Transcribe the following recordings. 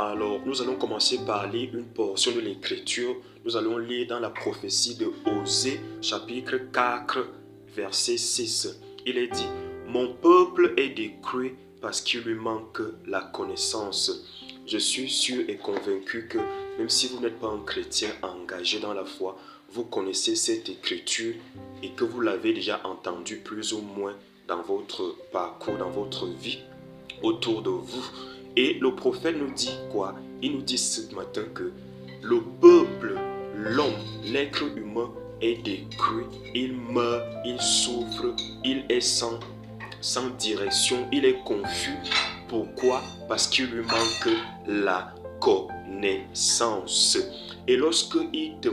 Alors, nous allons commencer par lire une portion de l'Écriture. Nous allons lire dans la prophétie de Osée, chapitre 4, verset 6. Il est dit, « Mon peuple est détruit parce qu'il lui manque la connaissance. » Je suis sûr et convaincu que même si vous n'êtes pas un chrétien engagé dans la foi, vous connaissez cette Écriture et que vous l'avez déjà entendue plus ou moins dans votre parcours, dans votre vie, autour de vous. Et le prophète nous dit quoi? Il nous dit ce matin que le peuple, l'homme, l'être humain est détruit, il meurt, il souffre, il est sans direction, il est confus. Pourquoi? Parce qu'il lui manque la connaissance. Et lorsque il nous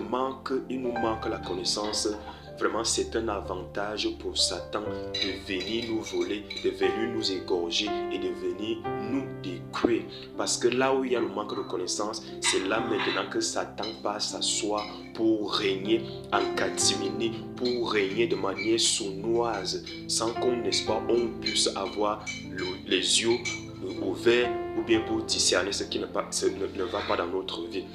manque la connaissance, vraiment, c'est un avantage pour Satan de venir nous voler, de venir nous égorger et de venir nous détruire. Parce que là où il y a le manque de connaissance, c'est là maintenant que Satan va s'asseoir pour régner en catimini, pour régner de manière sournoise, sans qu'on, n'est-ce pas, on puisse avoir les yeux ouverts ou bien pour discerner ce qui ne va pas dans notre vie.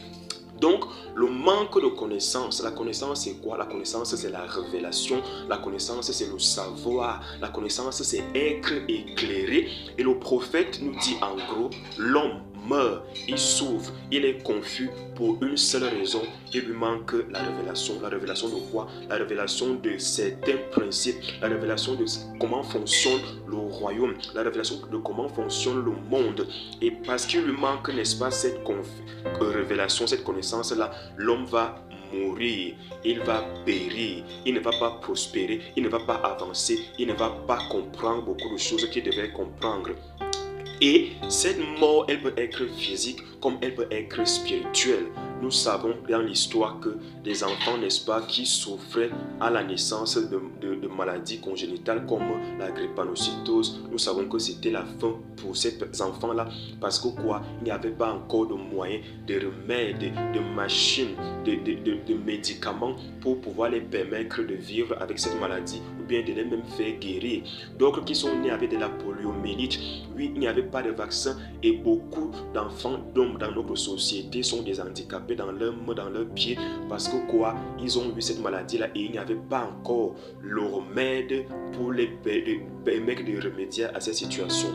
Donc, le manque de connaissance, la connaissance c'est quoi? La connaissance c'est la révélation, la connaissance c'est le savoir, la connaissance c'est être éclairé. Et le prophète nous dit en gros, l'homme meurt, il souffre, il est confus pour une seule raison, il lui manque la révélation. La révélation de quoi? La révélation de certains principes, la révélation de comment fonctionne le royaume, la révélation de comment fonctionne le monde. Et parce qu'il lui manque, n'est-ce pas, cette révélation, cette connaissance-là, l'homme va mourir, il va périr, il ne va pas prospérer, il ne va pas avancer, il ne va pas comprendre beaucoup de choses qu'il devait comprendre. Et cette mort, elle peut être physique comme elle peut être spirituelle. Nous savons dans l'histoire que des enfants, n'est-ce pas, qui souffraient à la naissance de maladies congénitales comme la drépanocytose, nous savons que c'était la fin pour ces enfants-là parce que quoi, il n'y avait pas encore de moyens, de remèdes, de machines, de médicaments pour pouvoir les permettre de vivre avec cette maladie ou bien de les même faire guérir. D'autres qui sont nés avec de la poliomyélite, oui, il n'y avait pas de vaccin et beaucoup d'enfants d'hommes dans notre société sont des handicapés dans leurs mains, dans leurs pieds parce que quoi, ils ont eu cette maladie-là et il n'y avait pas encore le remède pour les permettre de remédier à cette situation.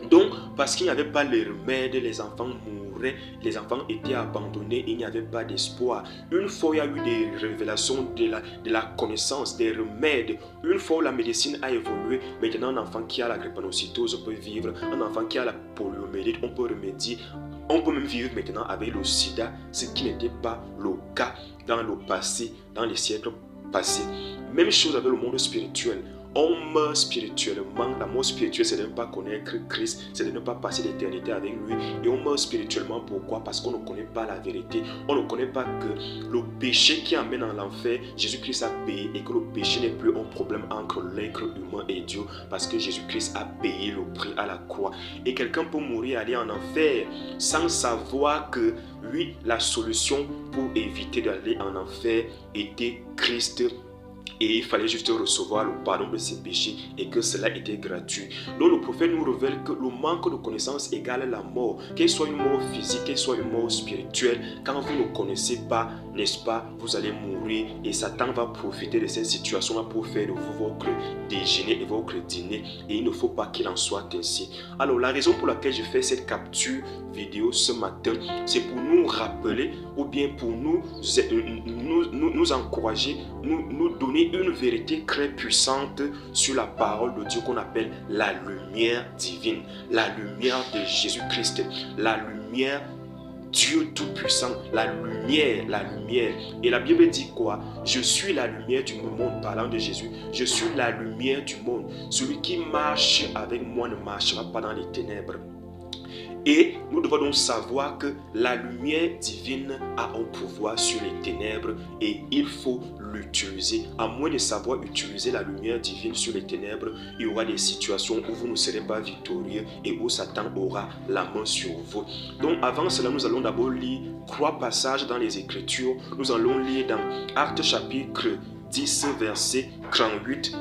Donc, parce qu'il n'y avait pas les remèdes, les enfants mouraient, les enfants étaient abandonnés, il n'y avait pas d'espoir. Une fois il y a eu des révélations de la connaissance, des remèdes, une fois la médecine a évolué, maintenant un enfant qui a la drépanocytose peut vivre, un enfant qui a la poliomyélite, on peut remédier. On peut même vivre maintenant avec le sida, ce qui n'était pas le cas dans le passé, dans les siècles passés. Même chose avec le monde spirituel. On meurt spirituellement. La mort spirituelle, c'est de ne pas connaître Christ, c'est de ne pas passer l'éternité avec lui. Et on meurt spirituellement, pourquoi? Parce qu'on ne connaît pas la vérité. On ne connaît pas que le péché qui amène à l'enfer, Jésus-Christ a payé et que le péché n'est plus un problème entre l'être humain et Dieu parce que Jésus-Christ a payé le prix à la croix. Et quelqu'un peut mourir, aller en enfer sans savoir que, oui, la solution pour éviter d'aller en enfer était Christ. Et il fallait juste recevoir le pardon de ses péchés et que cela était gratuit. Donc le prophète nous révèle que le manque de connaissance égale la mort. Qu'elle soit une mort physique, qu'elle soit une mort spirituelle, quand vous ne connaissez pas, n'est-ce pas, vous allez mourir et Satan va profiter de cette situation-là pour faire de vous votre déjeuner et votre dîner. Et il ne faut pas qu'il en soit ainsi. Alors la raison pour laquelle je fais cette capture vidéo ce matin, c'est pour nous rappeler ou bien pour nous encourager, nous donner une vérité très puissante sur la parole de Dieu qu'on appelle la lumière divine, la lumière de Jésus-Christ, la lumière Dieu Tout-Puissant, la lumière. Et la Bible dit quoi? Je suis la lumière du monde, parlant de Jésus. Je suis la lumière du monde. Celui qui marche avec moi ne marchera pas dans les ténèbres. Et nous devons donc savoir que la lumière divine a un pouvoir sur les ténèbres et il faut l'utiliser. À moins de savoir utiliser la lumière divine sur les ténèbres, il y aura des situations où vous ne serez pas victorieux et où Satan aura la main sur vous. Donc avant cela, nous allons d'abord lire 3 passages dans les Écritures. Nous allons lire dans Actes chapitre 10, verset 38,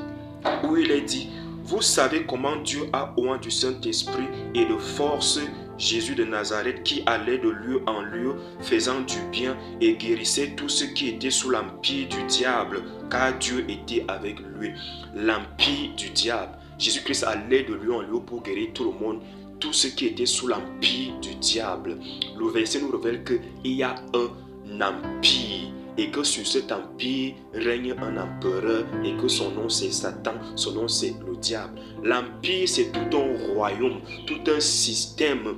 où il est dit: « Vous savez comment Dieu a oint du Saint-Esprit et de force Jésus de Nazareth, qui allait de lieu en lieu, faisant du bien et guérissait tous ceux qui étaient sous l'empire du diable, car Dieu était avec lui. L'empire du diable. Jésus-Christ allait de lieu en lieu pour guérir tout le monde, tous ceux qui étaient sous l'empire du diable. Le verset nous révèle qu'il y a un empire et que sur cet empire règne un empereur et que son nom c'est Satan, son nom c'est le diable. L'empire c'est tout un royaume, tout un système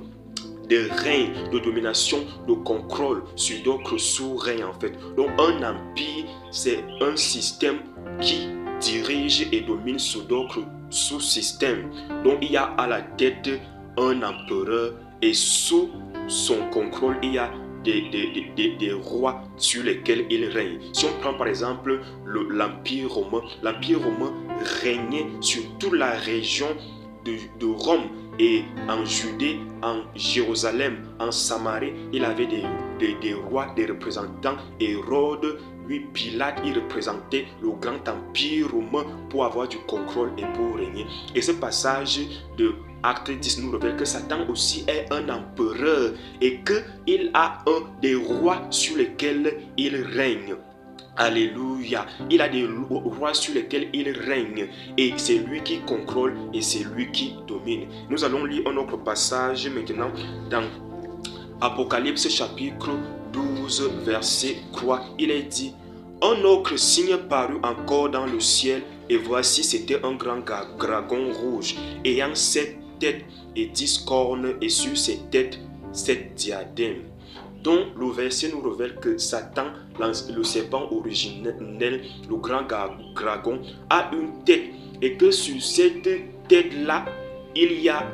de règne, de domination, de contrôle sur d'autres sous-règnes en fait. Donc un empire c'est un système qui dirige et domine sur d'autres sous-systèmes. Donc il y a à la tête un empereur et sous son contrôle il y a des rois sur lesquels il règne. Si on prend par exemple l'Empire romain régnait sur toute la région de Rome et en Judée, en Jérusalem, en Samarie, il avait des rois, des représentants. Hérode, lui, Pilate, il représentait le grand empire romain pour avoir du contrôle et pour régner. Et ce passage de Acte 10 nous révèle que Satan aussi est un empereur et qu'il a un des rois sur lesquels il règne. Alléluia. Il a des rois sur lesquels il règne et c'est lui qui contrôle et c'est lui qui domine. Nous allons lire un autre passage maintenant dans Apocalypse chapitre 12 verset 3. Il est dit: un autre signe parut encore dans le ciel et voici c'était un grand dragon rouge ayant 7 têtes et 10 cornes et sur ses têtes 7 diadèmes. Donc le verset nous révèle que Satan, le serpent originel, le grand dragon, a une tête et que sur cette tête-là, il y a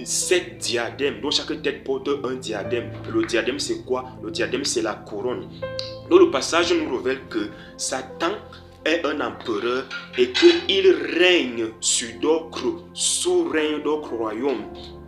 7 diadèmes. Donc chaque tête porte un diadème. Le diadème c'est quoi? Le diadème c'est la couronne. Donc le passage nous révèle que Satan est un empereur et qu'il règne sur d'autres sous-règnes, d'autres royaumes.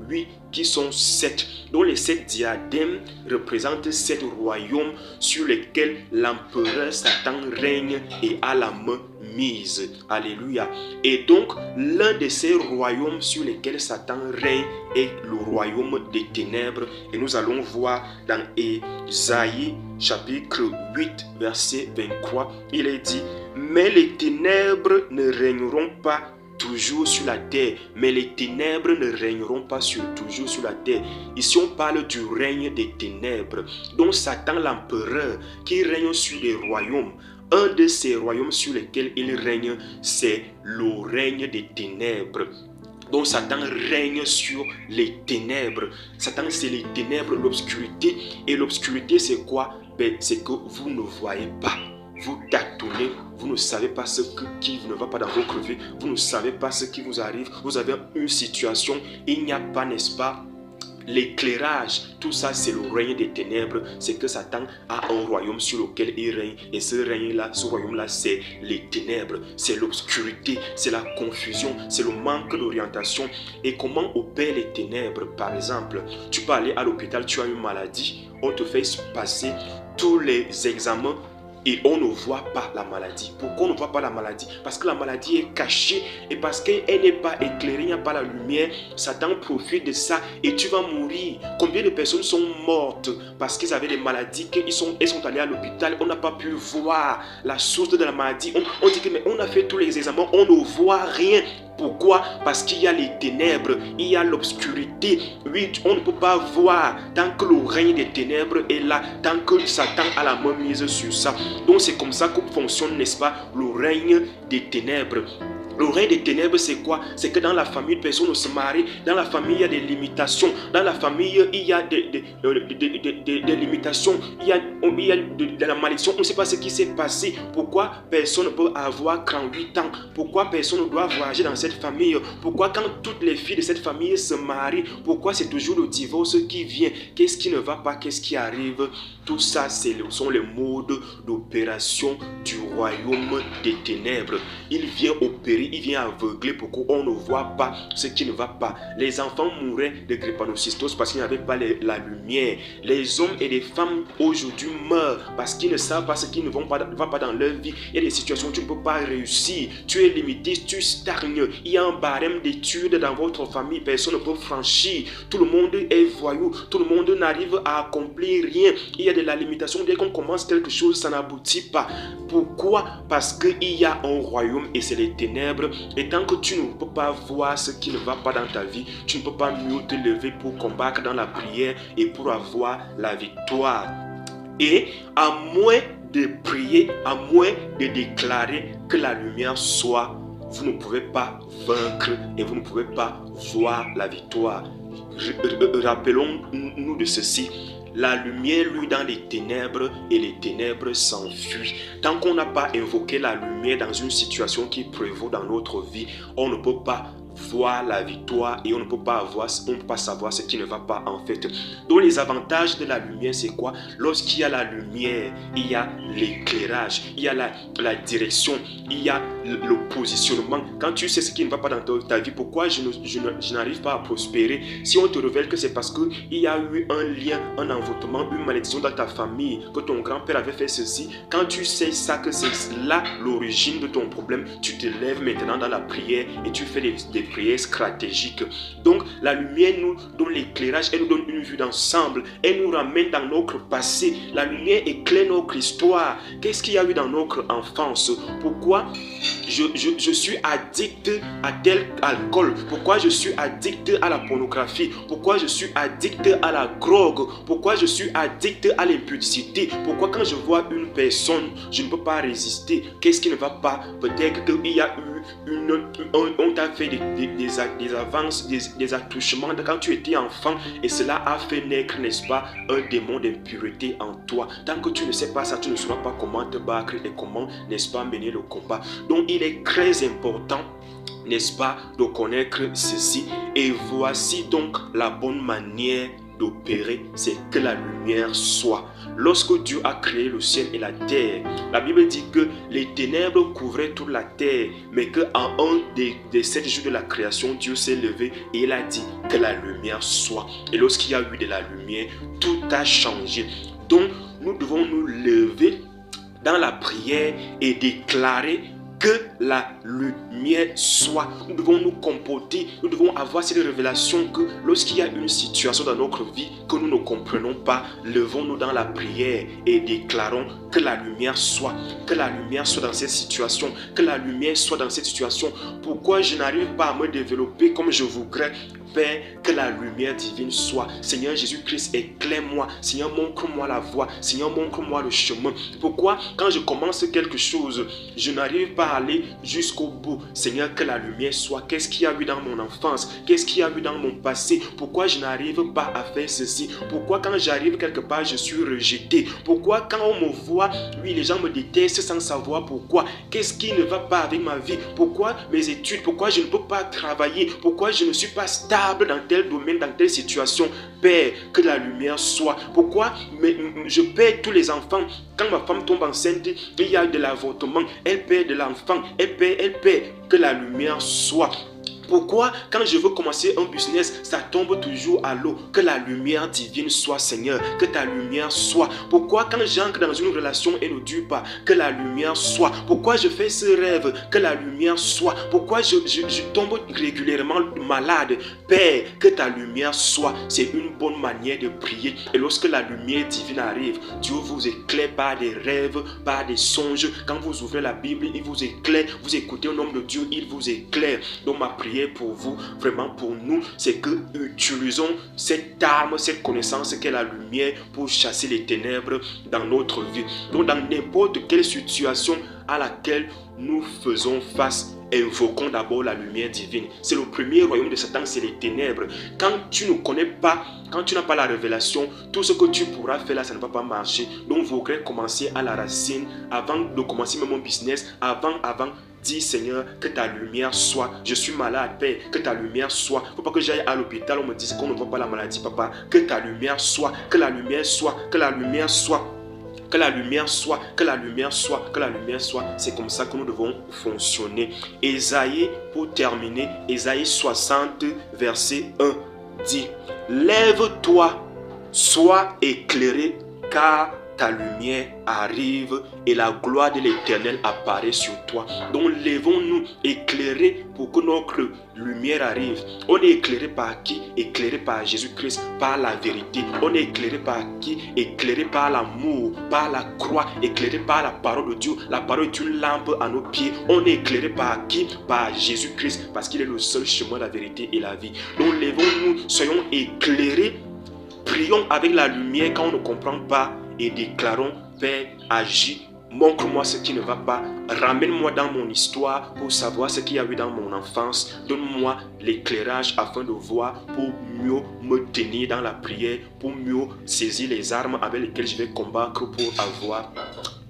Oui, qui sont 7. Donc les 7 diadèmes représentent 7 royaumes sur lesquels l'empereur Satan règne et a la main mise. Alléluia. Et donc l'un de ces royaumes sur lesquels Satan règne est le royaume des ténèbres. Et nous allons voir dans Ésaïe chapitre 8 verset 23. Il est dit: mais les ténèbres ne régneront pas toujours sur la terre, mais les ténèbres ne régneront pas toujours sur la terre. Ici on parle du règne des ténèbres. Donc Satan l'empereur qui règne sur les royaumes, un de ces royaumes sur lesquels il règne, c'est le règne des ténèbres. Donc Satan règne sur les ténèbres. Satan c'est les ténèbres, l'obscurité. Et l'obscurité c'est quoi? C'est que vous ne voyez pas. Vous tâtonnez, vous ne savez pas ce qui ne va pas dans votre vie, vous ne savez pas ce qui vous arrive, vous avez une situation, il n'y a pas, n'est-ce pas, l'éclairage. Tout ça c'est le règne des ténèbres. C'est que Satan a un royaume sur lequel il règne et ce règne-là, ce royaume-là c'est les ténèbres, c'est l'obscurité, c'est la confusion, c'est le manque d'orientation. Et comment opèrent les ténèbres? Par exemple, tu peux aller à l'hôpital, tu as une maladie, on te fait passer tous les examens et on ne voit pas la maladie. Pourquoi on ne voit pas la maladie? Parce que la maladie est cachée et parce qu'elle n'est pas éclairée, il n'y a pas la lumière. Satan profite de ça et tu vas mourir. Combien de personnes sont mortes parce qu'ils avaient des maladies, elles sont allées à l'hôpital, on n'a pas pu voir la source de la maladie. On dit que mais on a fait tous les examens, on ne voit rien. Pourquoi? Parce qu'il y a les ténèbres, il y a l'obscurité. Oui, on ne peut pas voir tant que le règne des ténèbres est là, tant que Satan a la main mise sur ça. Donc c'est comme ça que fonctionne, n'est-ce pas, le règne des ténèbres. Le règne des ténèbres, c'est quoi? C'est que dans la famille, personne ne se marie. Dans la famille, il y a des limitations. Dans la famille, il y a des limitations. Il y a de la malédiction. On ne sait pas ce qui s'est passé. Pourquoi personne ne peut avoir 38 ans? Pourquoi personne ne doit voyager dans cette famille? Pourquoi quand toutes les filles de cette famille se marient, pourquoi c'est toujours le divorce qui vient? Qu'est-ce qui ne va pas? Qu'est-ce qui arrive? Tout ça, ce sont les modes d'opération du royaume des ténèbres. Il vient opérer, il vient aveugler pour qu'on ne voit pas ce qui ne va pas. Les enfants mouraient de drépanocytose parce qu'ils n'avaient pas la lumière. Les hommes et les femmes aujourd'hui meurent parce qu'ils ne savent pas ce qui ne va pas dans leur vie. Il y a des situations où tu ne peux pas réussir. Tu es limité, tu stagnes. Il y a un barème d'études dans votre famille. Personne ne peut franchir. Tout le monde est voyou. Tout le monde n'arrive à accomplir rien. Il y a de la limitation. Dès qu'on commence quelque chose, ça n'aboutit pas. Pourquoi? Parce qu'il y a un royaume et c'est les ténèbres. Et tant que tu ne peux pas voir ce qui ne va pas dans ta vie, tu ne peux pas mieux te lever pour combattre dans la prière et pour avoir la victoire. Et à moins de prier, à moins de déclarer que la lumière soit, vous ne pouvez pas vaincre et vous ne pouvez pas voir la victoire. Rappelons-nous de ceci. La lumière luit dans les ténèbres et les ténèbres s'enfuient. Tant qu'on n'a pas invoqué la lumière dans une situation qui prévaut dans notre vie, on ne peut pas voir la victoire et on ne peut pas savoir ce qui ne va pas en fait. Donc les avantages de la lumière, c'est quoi? Lorsqu'il y a la lumière, il y a l'éclairage, il y a la direction, il y a le positionnement. Quand tu sais ce qui ne va pas dans ta vie, pourquoi je n'arrive pas à prospérer? Si on te révèle que c'est parce qu'il y a eu un lien, un envoûtement, une malédiction dans ta famille, que ton grand-père avait fait ceci, quand tu sais ça, que c'est là l'origine de ton problème, tu te lèves maintenant dans la prière et tu fais des prières stratégiques. Donc la lumière nous donne l'éclairage, elle nous donne une vue d'ensemble, elle nous ramène dans notre passé. La lumière éclaire notre histoire. Qu'est-ce qu'il y a eu dans notre enfance? Pourquoi je suis addict à tel alcool? Pourquoi je suis addict à la pornographie? Pourquoi je suis addict à la drogue? Pourquoi je suis addict à l'impudicité? Pourquoi quand je vois une personne, je ne peux pas résister? Qu'est-ce qui ne va pas? Peut-être qu'il y a eu on t'a fait des avances, des attouchements quand tu étais enfant et cela a fait naître, n'est-ce pas, un démon d'impureté en toi. Tant que tu ne sais pas ça, tu ne sauras pas comment te battre et comment, n'est-ce pas, mener le combat. Donc il est très important, n'est-ce pas, de connaître ceci. Et voici donc la bonne manière d'opérer, c'est que la lumière soit. Lorsque Dieu a créé le ciel et la terre, la Bible dit que les ténèbres couvraient toute la terre, mais qu'en un des 7 jours de la création, Dieu s'est levé et il a dit que la lumière soit. Et lorsqu'il y a eu de la lumière, tout a changé. Donc, nous devons nous lever dans la prière et déclarer que la lumière soit. Nous devons nous comporter, nous devons avoir cette révélation que lorsqu'il y a une situation dans notre vie que nous ne comprenons pas, levons-nous dans la prière et déclarons que la lumière soit. Que la lumière soit dans cette situation. Que la lumière soit dans cette situation. Pourquoi je n'arrive pas à me développer comme je voudrais? Père, que la lumière divine soit. Seigneur Jésus-Christ, éclaire-moi. Seigneur, montre-moi la voie. Seigneur, montre-moi le chemin. Pourquoi quand je commence quelque chose, je n'arrive pas à aller jusqu'au bout? Seigneur, que la lumière soit. Qu'est-ce qu'il y a eu dans mon enfance? Qu'est-ce qu'il y a eu dans mon passé? Pourquoi je n'arrive pas à faire ceci? Pourquoi quand j'arrive quelque part, je suis rejeté? Pourquoi quand on me voit, oui, les gens me détestent sans savoir pourquoi? Qu'est-ce qui ne va pas avec ma vie? Pourquoi mes études? Pourquoi je ne peux pas travailler? Pourquoi je ne suis pas stable dans tel domaine, dans telle situation? Père, que la lumière soit. Pourquoi je perds tous les enfants? Quand ma femme tombe enceinte, il y a de l'avortement, elle perd de l'enfant, elle perd. Que la lumière soit. Pourquoi quand je veux commencer un business, ça tombe toujours à l'eau? Que la lumière divine soit, Seigneur. Que ta lumière soit. Pourquoi quand j'entre dans une relation et ne dure pas? Que la lumière soit. Pourquoi je fais ce rêve? Que la lumière soit. Pourquoi je tombe régulièrement malade? Père, que ta lumière soit. C'est une bonne manière de prier. Et lorsque la lumière divine arrive, Dieu vous éclaire par des rêves, par des songes. Quand vous ouvrez la Bible, il vous éclaire. Vous écoutez un homme de Dieu, il vous éclaire. Donc ma prière pour vous, vraiment pour nous, c'est que utilisons cette arme, cette connaissance qu'est la lumière pour chasser les ténèbres dans notre vie. Donc dans n'importe quelle situation à laquelle nous faisons face, invoquons d'abord la lumière divine. C'est le premier royaume de Satan, c'est les ténèbres. Quand tu ne connais pas, quand tu n'as pas la révélation, tout ce que tu pourras faire là, ça ne va pas marcher. Donc il faudrait commencer à la racine, avant de commencer même mon business, avant. Dis Seigneur, que ta lumière soit. Je suis malade, Père, que ta lumière soit. Il ne faut pas que j'aille à l'hôpital, on me dise qu'on ne voit pas la maladie, papa. Que ta lumière soit, que la lumière soit, que la lumière soit. que la lumière soit, que la lumière soit, que la lumière soit. C'est comme ça que nous devons fonctionner. Ésaïe, pour terminer, Ésaïe 60, verset 1 dit: lève-toi, sois éclairé, car ta lumière arrive et la gloire de l'Éternel apparaît sur toi. Donc lèvons-nous, éclairés pour que notre lumière arrive. On est éclairé par qui? Éclairé par Jésus-Christ, par la vérité. On est éclairé par qui? Éclairé par l'amour, par la croix, éclairé par la parole de Dieu. La parole est une lampe à nos pieds. On est éclairé par qui? Par Jésus-Christ, parce qu'il est le seul chemin, la vérité et la vie. Donc lèvons-nous, soyons éclairés. Prions avec la lumière quand on ne comprend pas et déclarons: Père, agis, montre-moi ce qui ne va pas, ramène-moi dans mon histoire pour savoir ce qu'il y a eu dans mon enfance, donne-moi l'éclairage afin de voir, pour mieux me tenir dans la prière, pour mieux saisir les armes avec lesquelles je vais combattre pour avoir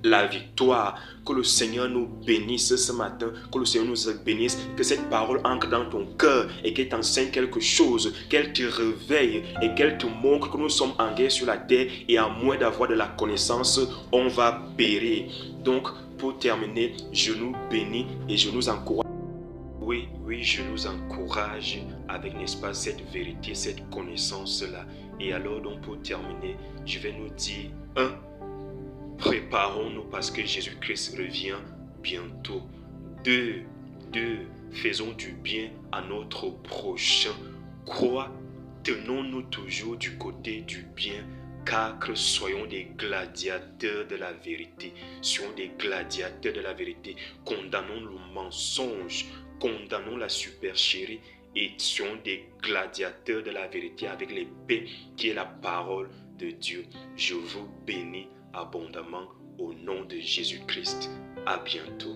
la victoire. Que le Seigneur nous bénisse ce matin, que le Seigneur nous bénisse, que cette parole entre dans ton cœur et qu'elle t'enseigne quelque chose, qu'elle te réveille et qu'elle te montre que nous sommes en guerre sur la terre et à moins d'avoir de la connaissance, on va périr. Donc, pour terminer, je nous bénis et je nous encourage. Oui, je nous encourage avec, n'est-ce pas, cette vérité, cette connaissance-là. Et alors, donc, pour terminer, je vais nous dire: 1. Préparons-nous parce que Jésus-Christ revient bientôt. 2. Faisons du bien à notre prochain. 3. Tenons-nous toujours du côté du bien, car soyons des gladiateurs de la vérité. Soyons des gladiateurs de la vérité. Condamnons le mensonge, condamnons la supercherie et soyons des gladiateurs de la vérité avec l'épée qui est la parole de Dieu. Je vous bénis abondamment au nom de Jésus-Christ. À bientôt.